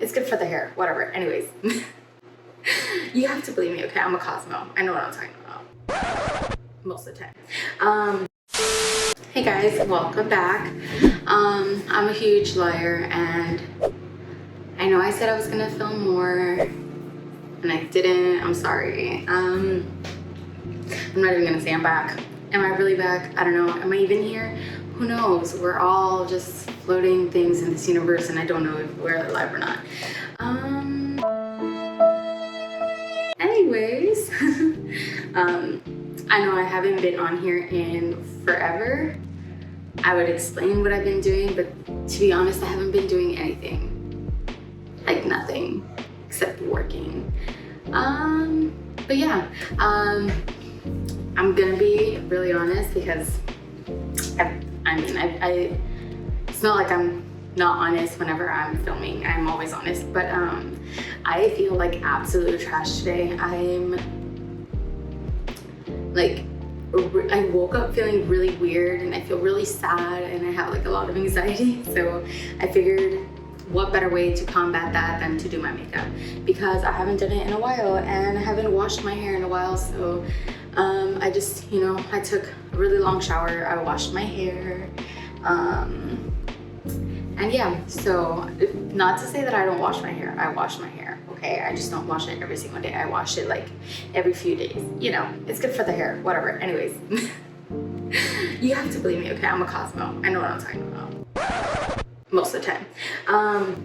it's good for the hair, whatever. Anyways, you have to believe me, okay? I'm a Cosmo. I know what I'm talking about most of the time. Hey guys, welcome back. I'm a huge liar, and I know I said I was gonna film more and I didn't. I'm sorry. I'm not even gonna say I'm back. Am I really back? I don't know. Am I even here? Who knows? We're all just floating things in this universe, and I don't know if we're alive or not. Anyways, I know I haven't been on here in forever. I would explain what I've been doing, but to be honest, I haven't been doing anything. Like nothing except working. But yeah, I'm gonna be really honest because it's not like I'm not honest whenever I'm filming. I'm always honest, but I feel like absolute trash today. I woke up feeling really weird, and I feel really sad, and I have like a lot of anxiety. So I figured what better way to combat that than to do my makeup, because I haven't done it in a while and I haven't washed my hair in a while. So I just, I took a really long shower, I washed my hair, and yeah, so not to say that I don't wash my hair, I wash my hair, okay? I just don't wash it every single day. I wash it like every few days, it's good for the hair, whatever. Anyways, you have to believe me, okay? I'm a Cosmo. I know what I'm talking about most of the time.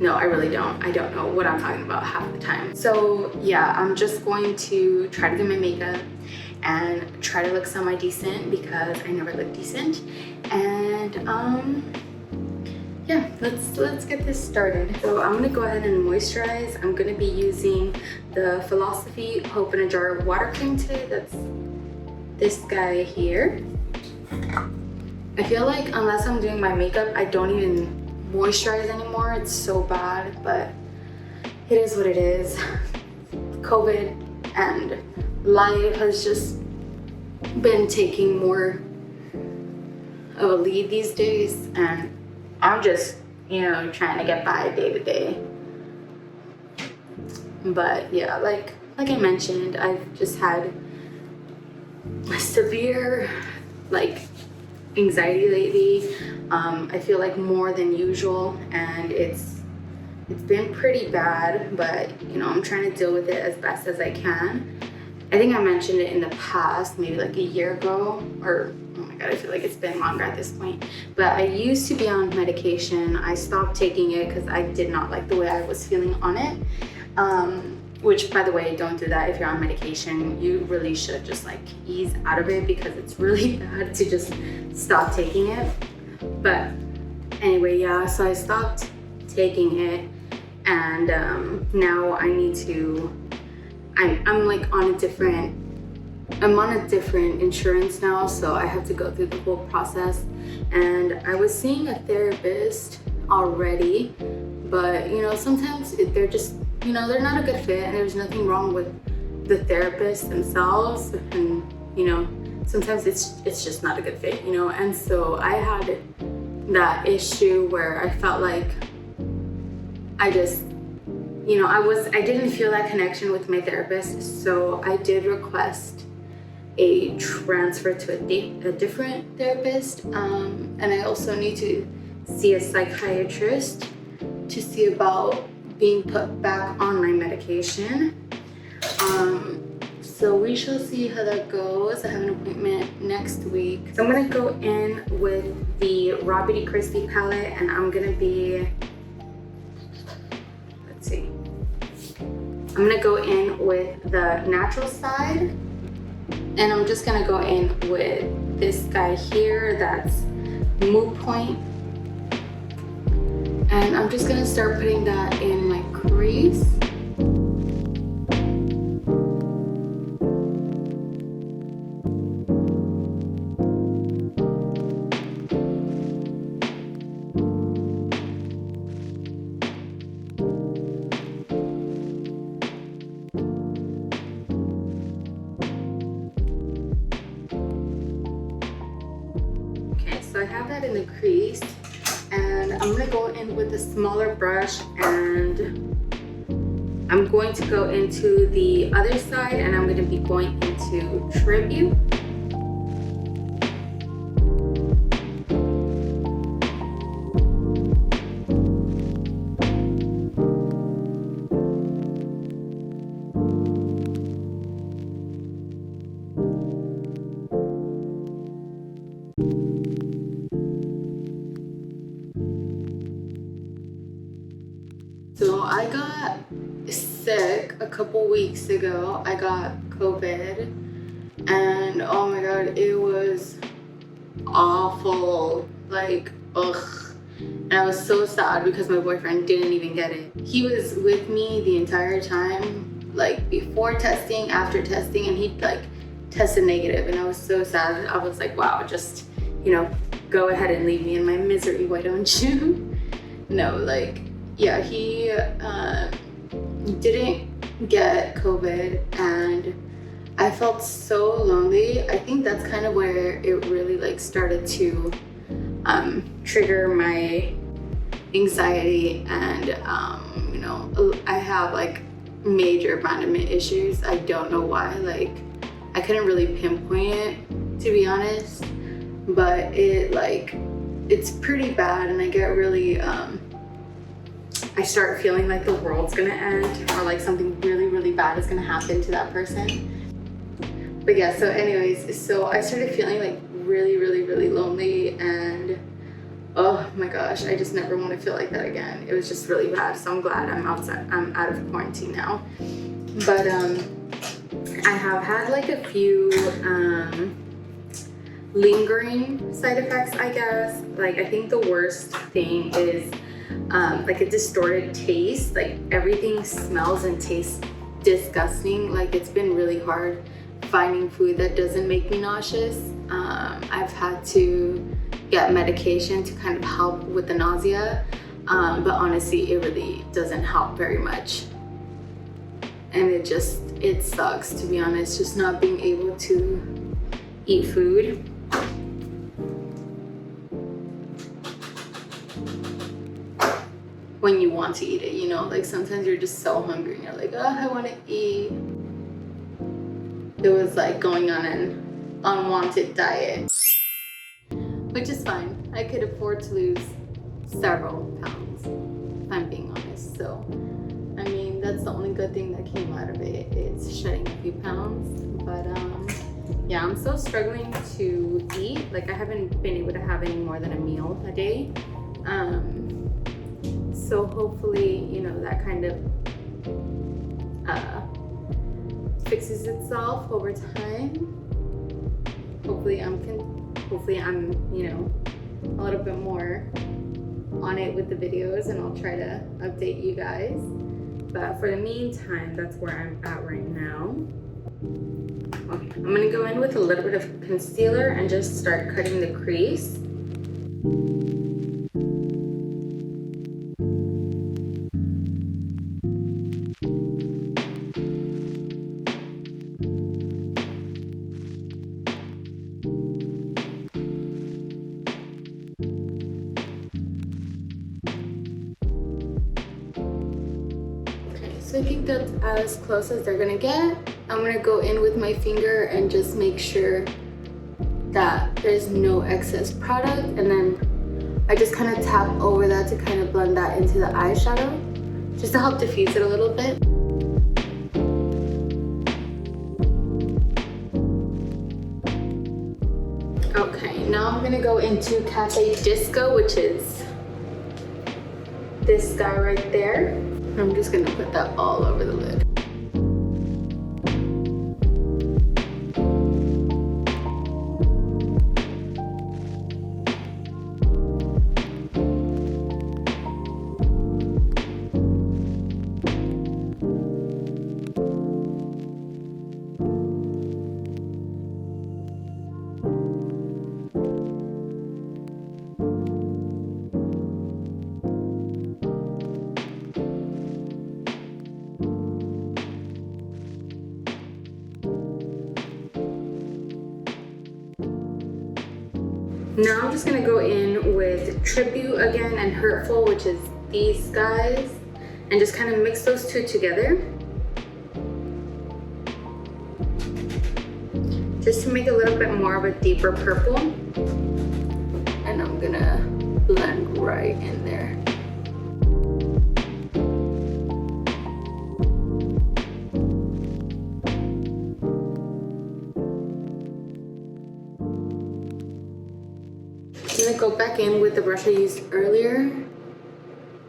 No, I really don't. I don't know what I'm talking about half the time. So yeah, I'm just going to try to do my makeup and try to look semi-decent because I never look decent. And yeah, let's get this started. So I'm gonna go ahead and moisturize. I'm gonna be using the Philosophy Hope in a Jar water cream today. That's this guy here. I feel like unless I'm doing my makeup, I don't even moisturize anymore. It's so bad, but it is what it is. COVID and life has just been taking more of a lead these days, and I'm just, trying to get by day to day. But yeah, like I mentioned, I've just had a severe anxiety lately. I feel like more than usual, and it's been pretty bad, but I'm trying to deal with it as best as I can. I think I mentioned it in the past, maybe like a year ago, or oh my god, I feel like it's been longer at this point. But I used to be on medication. I stopped taking it because I did not like the way I was feeling on it. Which, by the way, don't do that if you're on medication. You really should just ease out of it, because it's really bad to just stop taking it. But anyway, yeah, so I stopped taking it, and now I need to, I'm on a different insurance now, so I have to go through the whole process. And I was seeing a therapist already, but sometimes they're just, they're not a good fit, and there's nothing wrong with the therapists themselves, and sometimes it's just not a good fit, and so I had that issue where I felt like I just, I didn't feel that connection with my therapist, so I did request a transfer to a different therapist, and I also need to see a psychiatrist to see about being put back on my medication. So we shall see how that goes. I have an appointment next week. So I'm gonna go in with the Raw Beauty Kristy palette, and I'm gonna be, let's see. I'm gonna go in with the natural side, and I'm just gonna go in with this guy here, that's Mousse Point. And I'm just gonna start putting that in my crease. Okay, so I have that in the crease. And I'm gonna go in with a smaller brush and I'm going to go into the other side and I'm going to be going into Tribute. So I got sick a couple weeks ago. I got COVID and oh my god, it was awful. Like, ugh. And I was so sad because my boyfriend didn't even get it. He was with me the entire time, like before testing, after testing, and he like tested negative, and I was so sad. I was like, wow, just, you know, go ahead and leave me in my misery, why don't you? No, like, yeah, he didn't get COVID and I felt so lonely. I think that's kind of where it really like started to trigger my anxiety, and you know, I have like major abandonment issues. I don't know why, like I couldn't really pinpoint it, to be honest, but it's pretty bad, and I get really I start feeling like the world's gonna end, or like something really bad is gonna happen to that person. But yeah, so anyways, so I started feeling like really lonely, and oh my gosh, I just never want to feel like that again. It was just really bad. So I'm glad I'm out of quarantine now. But I have had like a few lingering side effects, I guess. Like I think the worst thing is like a distorted taste. Like everything smells and tastes disgusting. Like it's been really hard finding food that doesn't make me nauseous. I've had to get medication to kind of help with the nausea, but honestly it really doesn't help very much, and it sucks, to be honest, just not being able to eat food. When you want to eat it, you know, like sometimes you're just so hungry and you're like, oh, I want to eat. It was like going on an unwanted diet, which is fine. I could afford to lose several pounds, if I'm being honest. So, I mean, that's the only good thing that came out of it, is shedding a few pounds. But yeah, I'm still struggling to eat. Like I haven't been able to have any more than a meal a day. So hopefully, you know, that kind of fixes itself over time. Hopefully I'm, you know, a little bit more on it with the videos, and I'll try to update you guys. But for the meantime, that's where I'm at right now. Okay, I'm gonna go in with a little bit of concealer and just start cutting the crease. So I think that's as close as they're gonna get. I'm gonna go in with my finger and just make sure that there's no excess product, and then I just kind of tap over that to kind of blend that into the eyeshadow, just to help diffuse it a little bit. Okay, now I'm gonna go into Cafe Disco, which is this guy right there. I'm just gonna put that all over the lid. Now I'm just gonna go in with Tribute again and Hurtful, which is these guys. and just kind of mix those two together just to make a little bit more of a deeper purple. And I'm gonna blend right in there. I'm gonna go back in with the brush I used earlier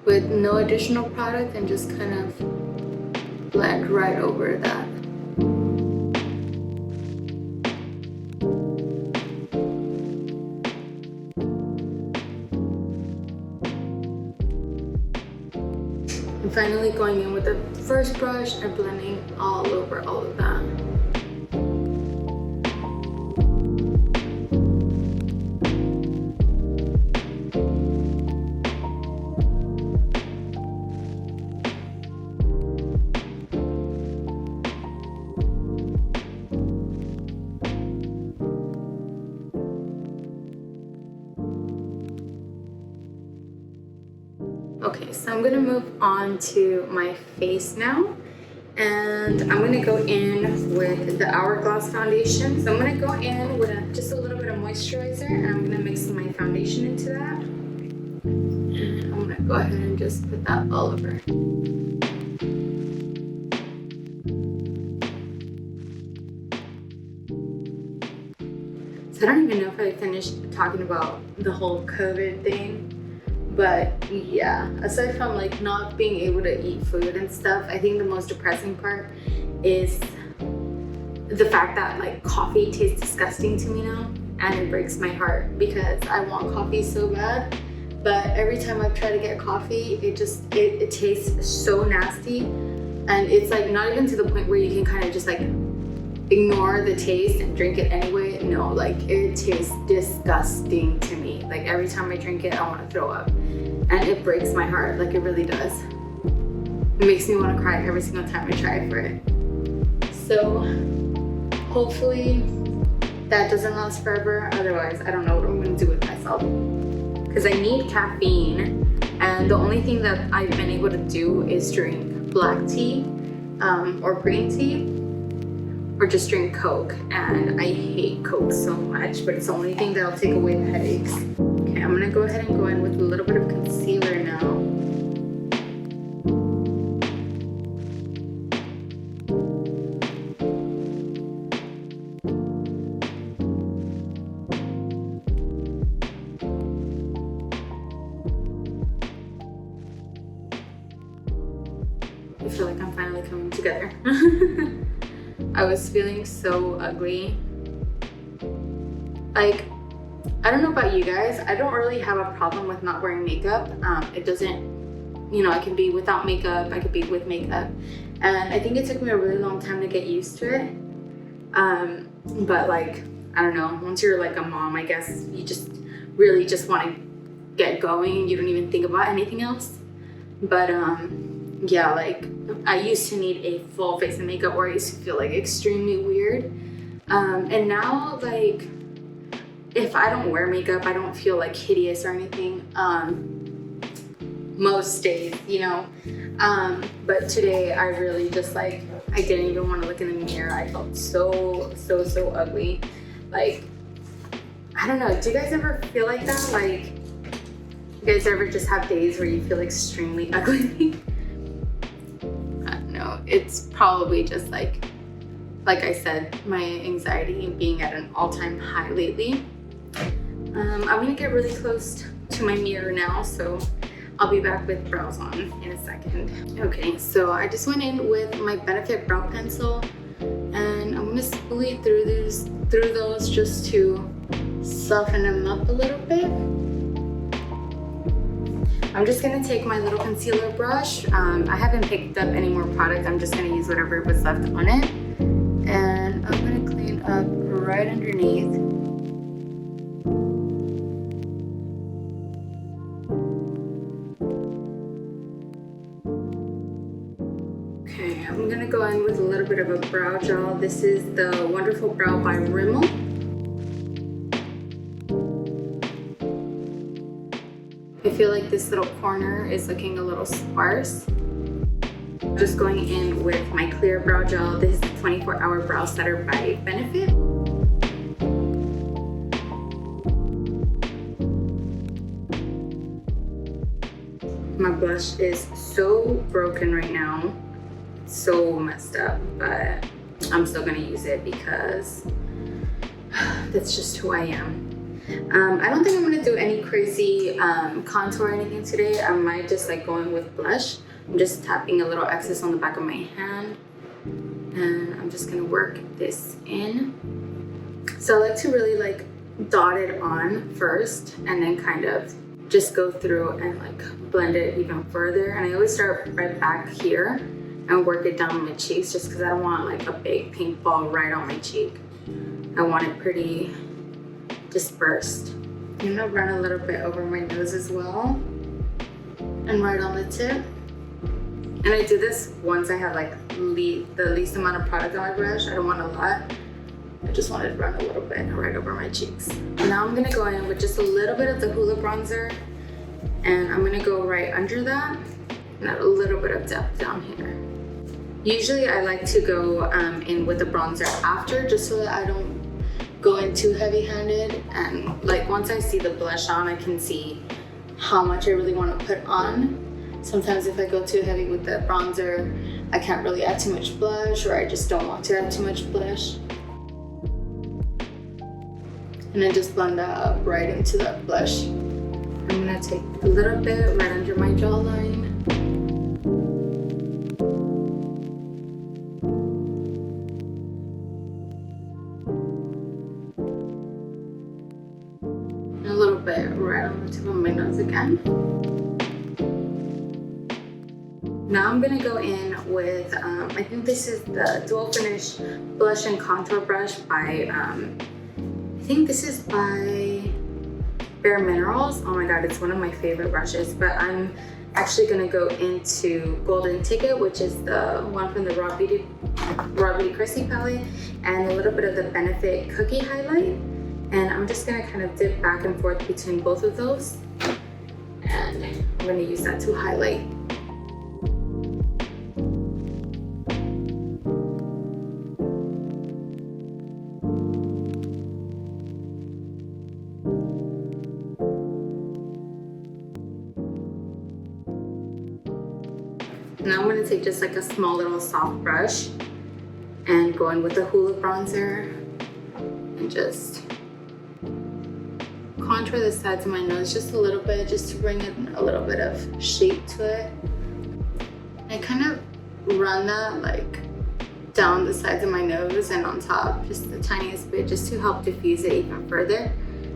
with no additional product and just kind of blend right over that. I'm finally going in with the first brush and blending all over all of that. Okay, so I'm gonna move on to my face now, and I'm gonna go in with the Hourglass foundation. So I'm gonna go in with just a little bit of moisturizer, and I'm gonna mix my foundation into that. And I'm gonna go ahead and just put that all over. So I don't even know if I finished talking about the whole COVID thing. But yeah, aside from like not being able to eat food and stuff, I think the most depressing part is the fact that like coffee tastes disgusting to me now, and it breaks my heart because I want coffee so bad. But every time I try to get coffee, it tastes so nasty, and it's like not even to the point where you can kind of just like ignore the taste and drink it anyway. No, like it tastes disgusting to me. Like every time I drink it, I want to throw up, and it breaks my heart. Like it really does. It makes me want to cry every single time I try for it. So hopefully that doesn't last forever. Otherwise, I don't know what I'm going to do with myself, because I need caffeine, and the only thing that I've been able to do is drink black tea or green tea, or just drink Coke, and I hate Coke so much, but it's the only thing that'll take away the headaches. Okay, I'm gonna go ahead and go in with a little bit of concealer now. I feel like I'm finally coming together. I was feeling so ugly. Like, I don't know about you guys, I don't really have a problem with not wearing makeup. It doesn't, you know, I can be without makeup, I could be with makeup. And I think it took me a really long time to get used to it. But like, I don't know, once you're like a mom, I guess you just really just want to get going. You don't even think about anything else. But yeah, like I used to need a full face of makeup, or I used to feel like extremely weird. And now, like, if I don't wear makeup, I don't feel like hideous or anything. Most days, you know. But today I really just like, I didn't even want to look in the mirror. I felt so ugly. Like, I don't know, do you guys ever feel like that? Like, you guys ever just have days where you feel extremely ugly? No, it's probably just like I said, my anxiety being at an all-time high lately. I'm gonna get really close to my mirror now, so I'll be back with brows on in a second. Okay, so I just went in with my Benefit brow pencil, and I'm gonna spoolie through those just to soften them up a little bit. I'm just gonna take my little concealer brush. I haven't picked up any more product. I'm just gonna use whatever was left on it. And I'm gonna clean up right underneath. Okay, I'm gonna go in with a little bit of a brow gel. This is the Wonderful Brow by Rimmel. I feel like this little corner is looking a little sparse. Just going in with my clear brow gel. This is the 24-hour brow setter by Benefit. My blush is so broken right now. It's so messed up, but I'm still gonna use it because that's just who I am. I don't think I'm gonna do any crazy contour or anything today. I might just like go in with blush. I'm just tapping a little excess on the back of my hand, and I'm just gonna work this in. So I like to really like dot it on first and then kind of just go through and like blend it even further. And I always start right back here and work it down my cheeks, just because I don't want like a big pink ball right on my cheek. I want it pretty dispersed. I'm gonna run a little bit over my nose as well and right on the tip. And I do this once I have like the least amount of product on my brush. I don't want a lot. I just wanted to run a little bit right over my cheeks. Now I'm gonna go in with just a little bit of the Hoola bronzer, and I'm gonna go right under that and add a little bit of depth down here. Usually I like to go in with the bronzer after, just so that I don't go in too heavy-handed. And like once I see the blush on, I can see how much I really want to put on. Sometimes if I go too heavy with the bronzer, I can't really add too much blush, or I just don't want to add too much blush. And then just blend that up right into that blush. I'm gonna take a little bit right under my jawline. And a little bit right on the tip of my nose again. Now I'm gonna go in with, I think this is the Dual Finish Blush and Contour Brush by, I think this is by Bare Minerals. Oh my god, it's one of my favorite brushes. But I'm actually gonna go into Golden Ticket, which is the one from the Raw Beauty Kristy palette, and a little bit of the Benefit Cookie Highlight. And I'm just gonna kind of dip back and forth between both of those. And I'm gonna use that to highlight. Now I'm going to take just like a small little soft brush and go in with the Hoola bronzer and just contour the sides of my nose just a little bit, just to bring in a little bit of shape to it. I kind of run that like down the sides of my nose and on top just the tiniest bit, just to help diffuse it even further.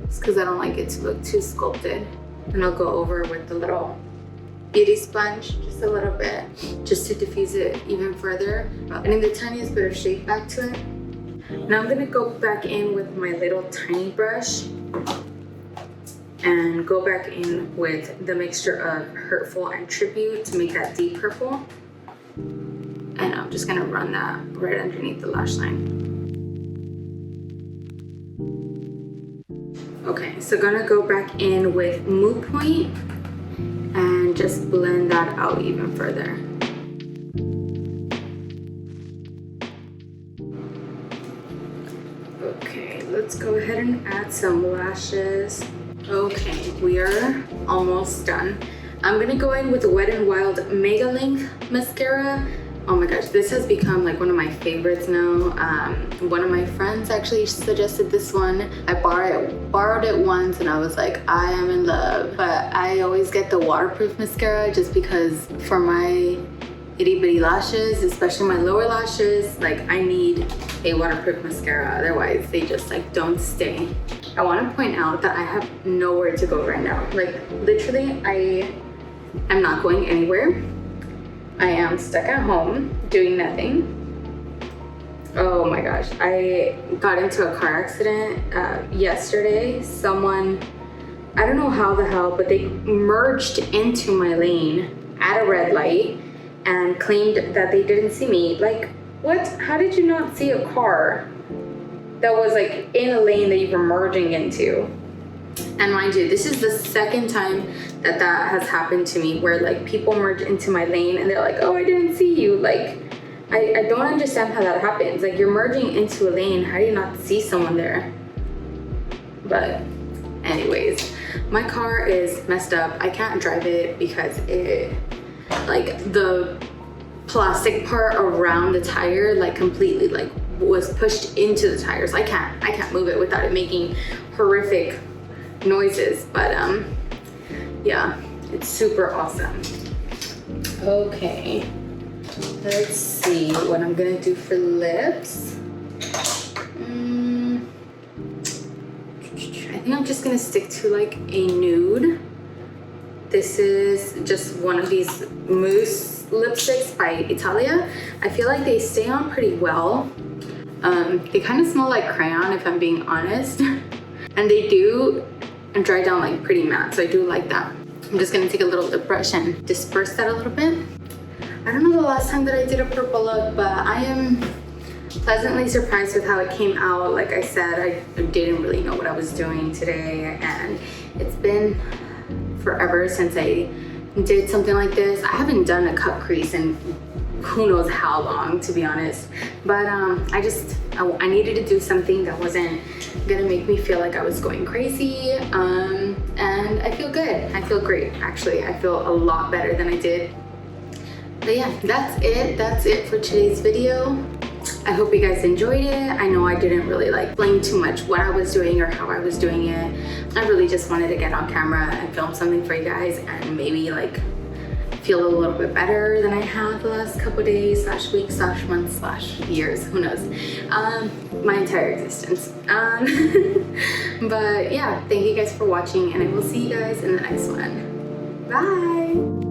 Just because I don't like it to look too sculpted. And I'll go over with the little beauty sponge just a little bit, just to diffuse it even further, adding the tiniest bit of shape back to it. Now I'm gonna go back in with my little tiny brush and go back in with the mixture of Hurtful and Tribute to make that deep purple. And I'm just gonna run that right underneath the lash line. Okay, so gonna go back in with Mood Point and just blend that out even further. Okay, let's go ahead and add some lashes. Okay, we are almost done. I'm gonna go in with the Wet n Wild Mega Length Mascara. Oh my gosh, this has become like one of my favorites now. One of my friends actually suggested this one. I borrowed it once and I was like, I am in love. But I always get the waterproof mascara just because for my itty bitty lashes, especially my lower lashes, like I need a waterproof mascara, otherwise they just like don't stay. I want to point out that I have nowhere to go right now. Like literally I am not going anywhere. I am stuck at home doing nothing. Oh my gosh, I got into a car accident yesterday. Someone, I don't know how the hell, but they merged into my lane at a red light and claimed that they didn't see me. Like, what? How did you not see a car that was like in a lane that you were merging into? And mind you, this is the second time that has happened to me, where like people merge into my lane and they're like, oh, I didn't see you. Like, I don't understand how that happens. Like, you're merging into a lane, how do you not see someone there? But anyways, my car is messed up. I can't drive it because it, like, the plastic part around the tire like completely like was pushed into the tires. I can't move it without it making horrific noises. But yeah, it's super awesome. Okay, let's see what I'm gonna do for lips. I think I'm just gonna stick to like a nude. This is just one of these Mousse lipsticks by Italia. I feel like they stay on pretty well. They kind of smell like crayon, if I'm being honest. And they do dry down like pretty matte, so I do like that. I'm just gonna take a little lip brush and disperse that a little bit. I don't know the last time that I did a purple look, but I am pleasantly surprised with how it came out. Like I said, I didn't really know what I was doing today, and it's been forever since I did something like this. I haven't done a cut crease in who knows how long, to be honest. But I needed to do something that wasn't gonna make me feel like I was going crazy. And I feel good. I feel great, actually. I feel a lot better than I did. But yeah, that's it. That's it for today's video. I hope you guys enjoyed it. I know I didn't really like explain too much what I was doing or how I was doing it. I really just wanted to get on camera and film something for you guys and maybe like feel a little bit better than I have the last couple days, /weeks, /months, /years, who knows, my entire existence. But yeah, thank you guys for watching, and I will see you guys in the next one. Bye.